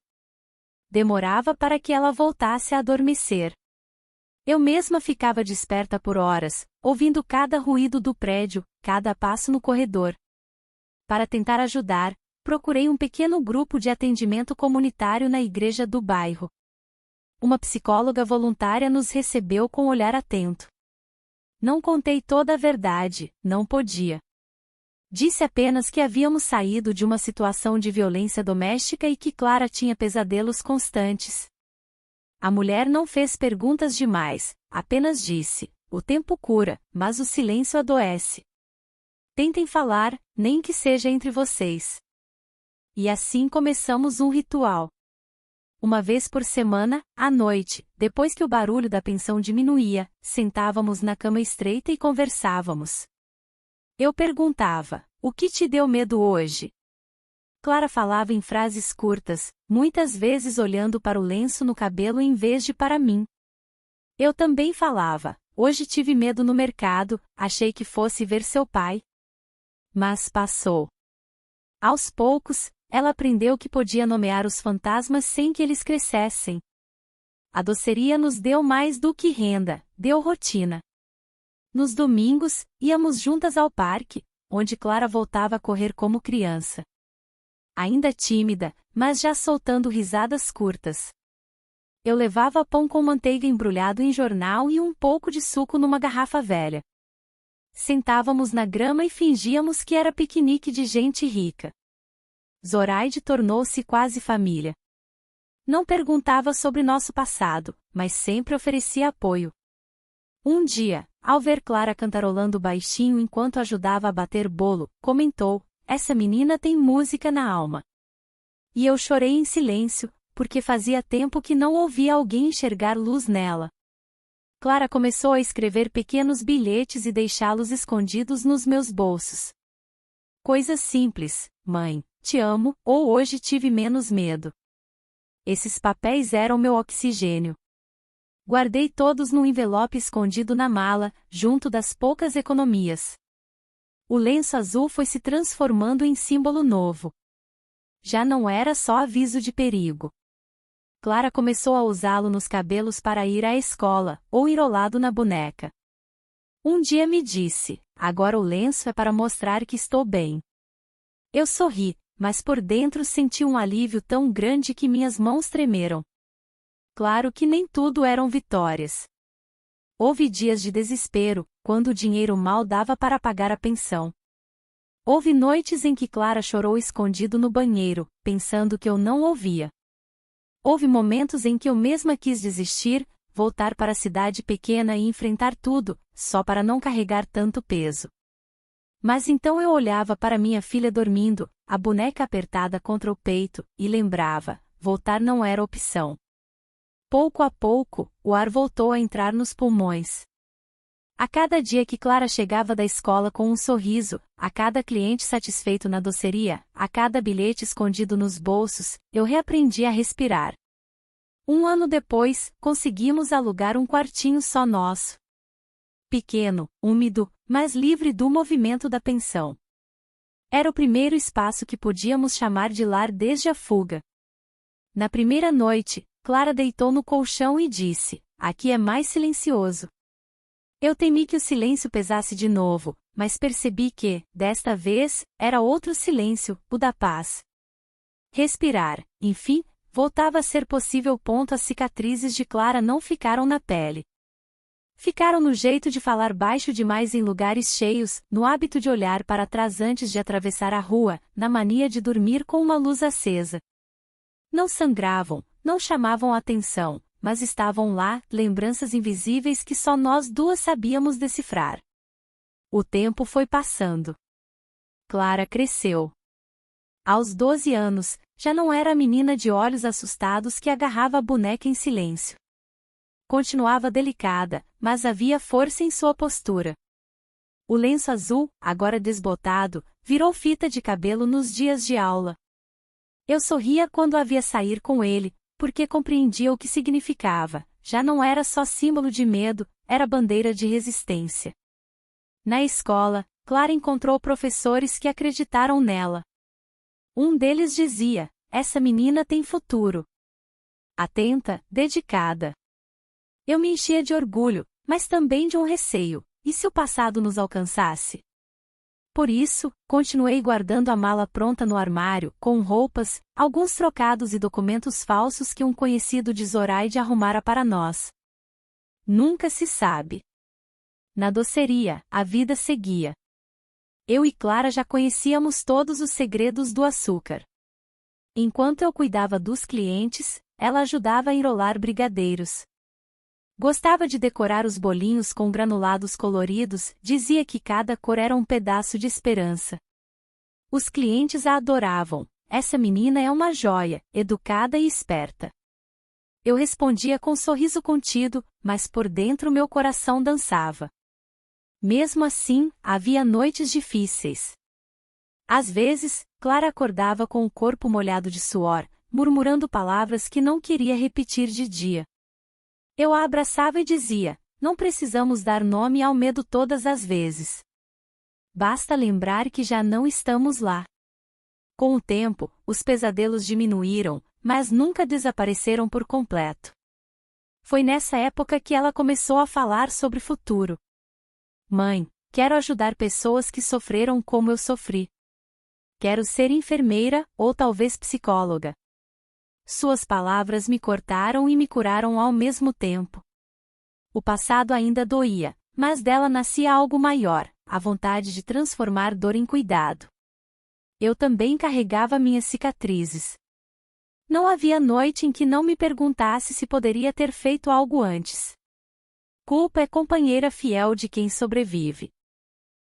Demorava para que ela voltasse a adormecer. Eu mesma ficava desperta por horas, ouvindo cada ruído do prédio, cada passo no corredor. Para tentar ajudar, procurei um pequeno grupo de atendimento comunitário na igreja do bairro. Uma psicóloga voluntária nos recebeu com olhar atento. Não contei toda a verdade, não podia. Disse apenas que havíamos saído de uma situação de violência doméstica e que Clara tinha pesadelos constantes. A mulher não fez perguntas demais, apenas disse, o tempo cura, mas o silêncio adoece. Tentem falar, nem que seja entre vocês. E assim começamos um ritual. Uma vez por semana, à noite, depois que o barulho da pensão diminuía, sentávamos na cama estreita e conversávamos. Eu perguntava, o que te deu medo hoje? Clara falava em frases curtas, muitas vezes olhando para o lenço no cabelo em vez de para mim. Eu também falava, hoje tive medo no mercado, achei que fosse ver seu pai. Mas passou. Aos poucos, ela aprendeu que podia nomear os fantasmas sem que eles crescessem. A doceria nos deu mais do que renda, deu rotina. Nos domingos, íamos juntas ao parque, onde Clara voltava a correr como criança. Ainda tímida, mas já soltando risadas curtas. Eu levava pão com manteiga embrulhado em jornal e um pouco de suco numa garrafa velha. Sentávamos na grama e fingíamos que era piquenique de gente rica. Zoraide tornou-se quase família. Não perguntava sobre nosso passado, mas sempre oferecia apoio. Um dia, ao ver Clara cantarolando baixinho enquanto ajudava a bater bolo, comentou: "Essa menina tem música na alma." E eu chorei em silêncio, porque fazia tempo que não ouvia alguém enxergar luz nela. Clara começou a escrever pequenos bilhetes e deixá-los escondidos nos meus bolsos. Coisas simples: "Mãe, te amo", ou "Hoje tive menos medo." Esses papéis eram meu oxigênio. Guardei todos num envelope escondido na mala, junto das poucas economias. O lenço azul foi se transformando em símbolo novo. Já não era só aviso de perigo. Clara começou a usá-lo nos cabelos para ir à escola, ou enrolado na boneca. Um dia me disse: "Agora o lenço é para mostrar que estou bem." Eu sorri, mas por dentro senti um alívio tão grande que minhas mãos tremeram. Claro que nem tudo eram vitórias. Houve dias de desespero, quando o dinheiro mal dava para pagar a pensão. Houve noites em que Clara chorou escondido no banheiro, pensando que eu não ouvia. Houve momentos em que eu mesma quis desistir, voltar para a cidade pequena e enfrentar tudo, só para não carregar tanto peso. Mas então eu olhava para minha filha dormindo, a boneca apertada contra o peito, e lembrava: voltar não era opção. Pouco a pouco, o ar voltou a entrar nos pulmões. A cada dia que Clara chegava da escola com um sorriso, a cada cliente satisfeito na doceria, a cada bilhete escondido nos bolsos, eu reaprendi a respirar. Um ano depois, conseguimos alugar um quartinho só nosso. Pequeno, úmido, mas livre do movimento da pensão. Era o primeiro espaço que podíamos chamar de lar desde a fuga. Na primeira noite, Clara deitou no colchão e disse: "Aqui é mais silencioso." Eu temi que o silêncio pesasse de novo, mas percebi que, desta vez, era outro silêncio, o da paz. Respirar, enfim, voltava a ser possível. As cicatrizes de Clara não ficaram na pele. Ficaram no jeito de falar baixo demais em lugares cheios, no hábito de olhar para trás antes de atravessar a rua, na mania de dormir com uma luz acesa. Não sangravam, não chamavam atenção, mas estavam lá, lembranças invisíveis que só nós duas sabíamos decifrar. O tempo foi passando. Clara cresceu. Aos 12 anos, já não era a menina de olhos assustados que agarrava a boneca em silêncio. Continuava delicada, mas havia força em sua postura. O lenço azul, agora desbotado, virou fita de cabelo nos dias de aula. Eu sorria quando a via sair com ele, porque compreendia o que significava. Já não era só símbolo de medo, era bandeira de resistência. Na escola, Clara encontrou professores que acreditaram nela. Um deles dizia: "Essa menina tem futuro." Atenta, dedicada. Eu me enchia de orgulho, mas também de um receio: e se o passado nos alcançasse? Por isso, continuei guardando a mala pronta no armário, com roupas, alguns trocados e documentos falsos que um conhecido de Zoraide arrumara para nós. Nunca se sabe. Na doceria, a vida seguia. Eu e Clara já conhecíamos todos os segredos do açúcar. Enquanto eu cuidava dos clientes, ela ajudava a enrolar brigadeiros. Gostava de decorar os bolinhos com granulados coloridos, dizia que cada cor era um pedaço de esperança. Os clientes a adoravam: "Essa menina é uma joia, educada e esperta." Eu respondia com um sorriso contido, mas por dentro meu coração dançava. Mesmo assim, havia noites difíceis. Às vezes, Clara acordava com o corpo molhado de suor, murmurando palavras que não queria repetir de dia. Eu a abraçava e dizia: "Não precisamos dar nome ao medo todas as vezes. Basta lembrar que já não estamos lá." Com o tempo, os pesadelos diminuíram, mas nunca desapareceram por completo. Foi nessa época que ela começou a falar sobre futuro. "Mãe, quero ajudar pessoas que sofreram como eu sofri. Quero ser enfermeira, ou talvez psicóloga." Suas palavras me cortaram e me curaram ao mesmo tempo. O passado ainda doía, mas dela nascia algo maior: a vontade de transformar dor em cuidado. Eu também carregava minhas cicatrizes. Não havia noite em que não me perguntasse se poderia ter feito algo antes. Culpa é companheira fiel de quem sobrevive.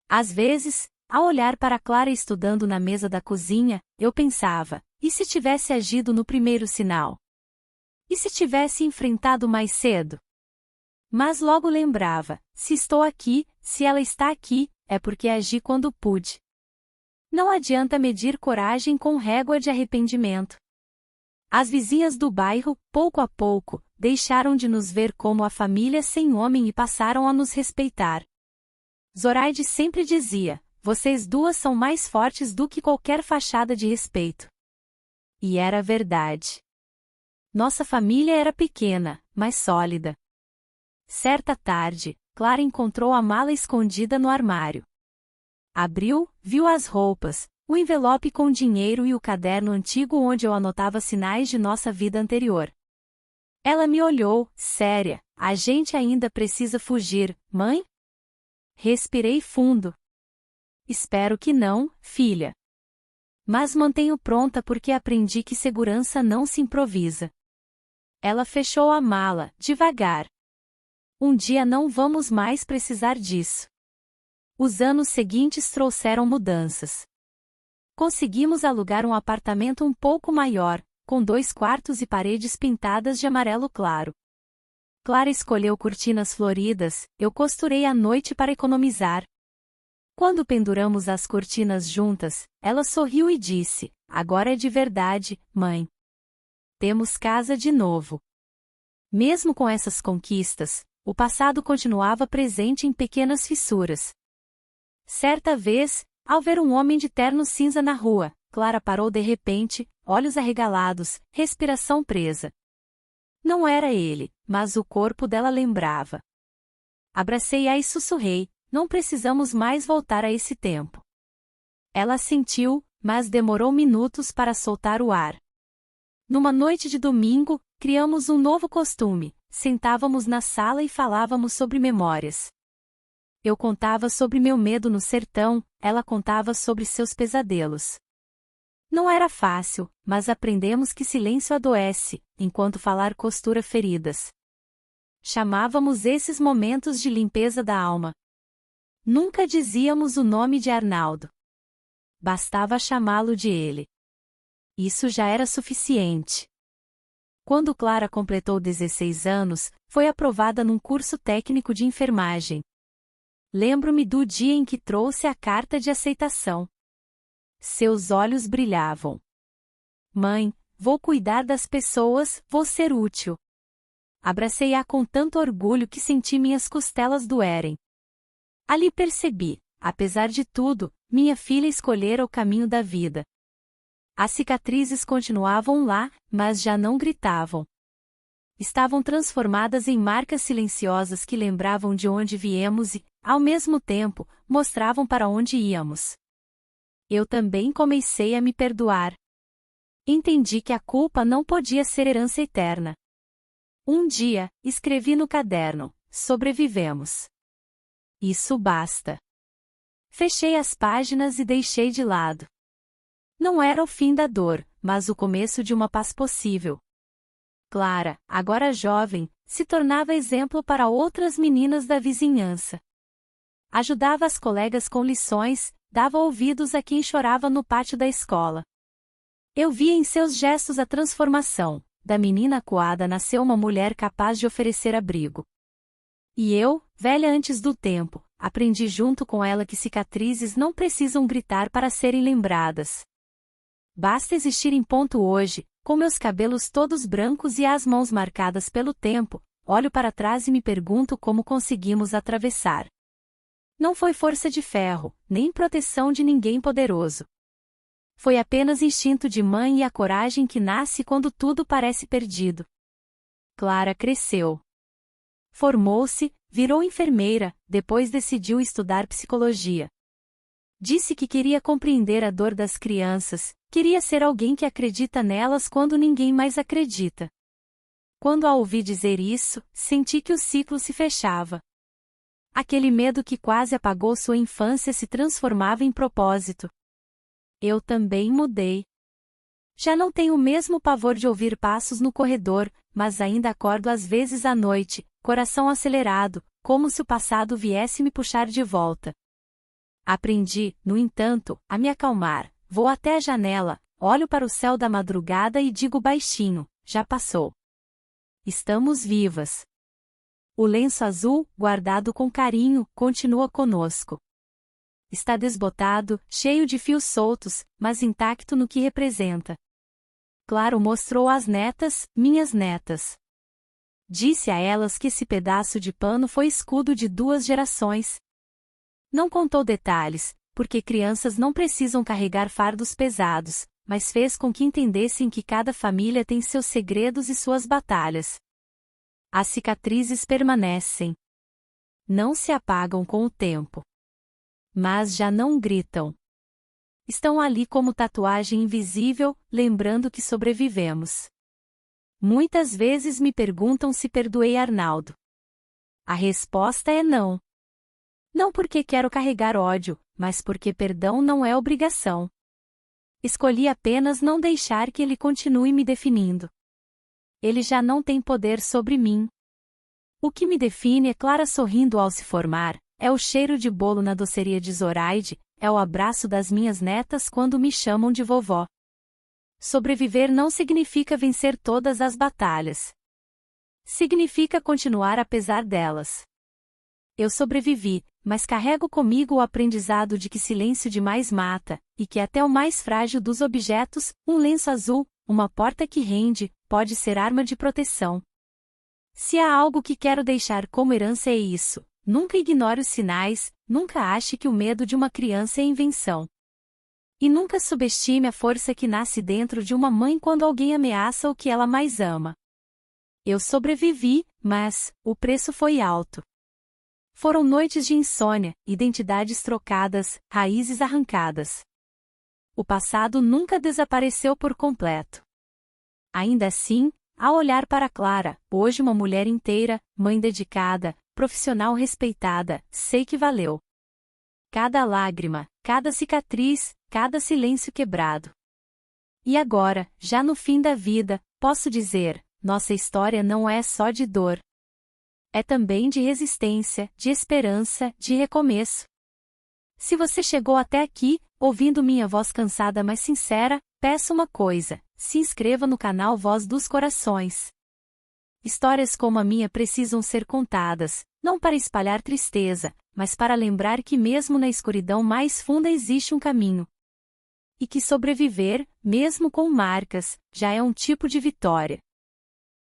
Às vezes, ao olhar para Clara estudando na mesa da cozinha, eu pensava, e se tivesse agido no primeiro sinal? E se tivesse enfrentado mais cedo? Mas logo lembrava, se estou aqui, se ela está aqui, é porque agi quando pude. Não adianta medir coragem com régua de arrependimento. As vizinhas do bairro, pouco a pouco, deixaram de nos ver como a família sem homem e passaram a nos respeitar. Zoraide sempre dizia, vocês duas são mais fortes do que qualquer fachada de respeito. E era verdade. Nossa família era pequena, mas sólida. Certa tarde, Clara encontrou a mala escondida no armário. Abriu, viu as roupas, o envelope com dinheiro e o caderno antigo onde eu anotava sinais de nossa vida anterior. Ela me olhou, séria, a gente ainda precisa fugir, mãe? Respirei fundo. Espero que não, filha. Mas mantenho pronta porque aprendi que segurança não se improvisa. Ela fechou a mala, devagar. Um dia não vamos mais precisar disso. Os anos seguintes trouxeram mudanças. Conseguimos alugar um apartamento um pouco maior, com 2 quartos e paredes pintadas de amarelo claro. Clara escolheu cortinas floridas, eu costurei à noite para economizar. Quando penduramos as cortinas juntas, ela sorriu e disse, agora é de verdade, mãe. Temos casa de novo. Mesmo com essas conquistas, o passado continuava presente em pequenas fissuras. Certa vez, ao ver um homem de terno cinza na rua, Clara parou de repente, olhos arregalados, respiração presa. Não era ele, mas o corpo dela lembrava. Abracei-a e sussurrei, não precisamos mais voltar a esse tempo. Ela assentiu, mas demorou minutos para soltar o ar. Numa noite de domingo, criamos um novo costume, sentávamos na sala e falávamos sobre memórias. Eu contava sobre meu medo no sertão, ela contava sobre seus pesadelos. Não era fácil, mas aprendemos que silêncio adoece, enquanto falar costura feridas. Chamávamos esses momentos de limpeza da alma. Nunca dizíamos o nome de Arnaldo. Bastava chamá-lo de ele. Isso já era suficiente. Quando Clara completou 16 anos, foi aprovada num curso técnico de enfermagem. Lembro-me do dia em que trouxe a carta de aceitação. Seus olhos brilhavam. Mãe, vou cuidar das pessoas, vou ser útil. Abracei-a com tanto orgulho que senti minhas costelas doerem. Ali percebi, apesar de tudo, minha filha escolhera o caminho da vida. As cicatrizes continuavam lá, mas já não gritavam. Estavam transformadas em marcas silenciosas que lembravam de onde viemos e, ao mesmo tempo, mostravam para onde íamos. Eu também comecei a me perdoar. Entendi que a culpa não podia ser herança eterna. Um dia, escrevi no caderno, sobrevivemos. Isso basta. Fechei as páginas e deixei de lado. Não era o fim da dor, mas o começo de uma paz possível. Clara, agora jovem, se tornava exemplo para outras meninas da vizinhança. Ajudava as colegas com lições, dava ouvidos a quem chorava no pátio da escola. Eu via em seus gestos a transformação. Da menina acuada nasceu uma mulher capaz de oferecer abrigo. E eu, velha antes do tempo, aprendi junto com ela que cicatrizes não precisam gritar para serem lembradas. Basta existir em ponto hoje, com meus cabelos todos brancos e as mãos marcadas pelo tempo, olho para trás e me pergunto como conseguimos atravessar. Não foi força de ferro, nem proteção de ninguém poderoso. Foi apenas instinto de mãe e a coragem que nasce quando tudo parece perdido. Clara cresceu. Formou-se, virou enfermeira, depois decidiu estudar psicologia. Disse que queria compreender a dor das crianças, queria ser alguém que acredita nelas quando ninguém mais acredita. Quando a ouvi dizer isso, senti que o ciclo se fechava. Aquele medo que quase apagou sua infância se transformava em propósito. Eu também mudei. Já não tenho o mesmo pavor de ouvir passos no corredor, mas ainda acordo às vezes à noite, coração acelerado, como se o passado viesse me puxar de volta. Aprendi, no entanto, a me acalmar. Vou até a janela, olho para o céu da madrugada e digo baixinho: já passou. Estamos vivas. O lenço azul, guardado com carinho, continua conosco. Está desbotado, cheio de fios soltos, mas intacto no que representa. Claro mostrou às netas, minhas netas. Disse a elas que esse pedaço de pano foi escudo de 2 gerações. Não contou detalhes, porque crianças não precisam carregar fardos pesados, mas fez com que entendessem que cada família tem seus segredos e suas batalhas. As cicatrizes permanecem. Não se apagam com o tempo. Mas já não gritam. Estão ali como tatuagem invisível, lembrando que sobrevivemos. Muitas vezes me perguntam se perdoei Arnaldo. A resposta é não. Não porque quero carregar ódio, mas porque perdão não é obrigação. Escolhi apenas não deixar que ele continue me definindo. Ele já não tem poder sobre mim. O que me define é Clara sorrindo ao se formar, é o cheiro de bolo na doceria de Zoraide, é o abraço das minhas netas quando me chamam de vovó. Sobreviver não significa vencer todas as batalhas. Significa continuar apesar delas. Eu sobrevivi, mas carrego comigo o aprendizado de que silêncio demais mata, e que até o mais frágil dos objetos, um lenço azul, uma porta que rende, pode ser arma de proteção. Se há algo que quero deixar como herança é isso: nunca ignore os sinais, nunca ache que o medo de uma criança é invenção. E nunca subestime a força que nasce dentro de uma mãe quando alguém ameaça o que ela mais ama. Eu sobrevivi, mas o preço foi alto. Foram noites de insônia, identidades trocadas, raízes arrancadas. O passado nunca desapareceu por completo. Ainda assim, ao olhar para Clara, hoje uma mulher inteira, mãe dedicada, profissional respeitada, sei que valeu. Cada lágrima, cada cicatriz, cada silêncio quebrado. E agora, já no fim da vida, posso dizer: nossa história não é só de dor. É também de resistência, de esperança, de recomeço. Se você chegou até aqui, ouvindo minha voz cansada mas sincera, peço uma coisa: se inscreva no canal Voz dos Corações. Histórias como a minha precisam ser contadas, não para espalhar tristeza, mas para lembrar que mesmo na escuridão mais funda existe um caminho. E que sobreviver, mesmo com marcas, já é um tipo de vitória.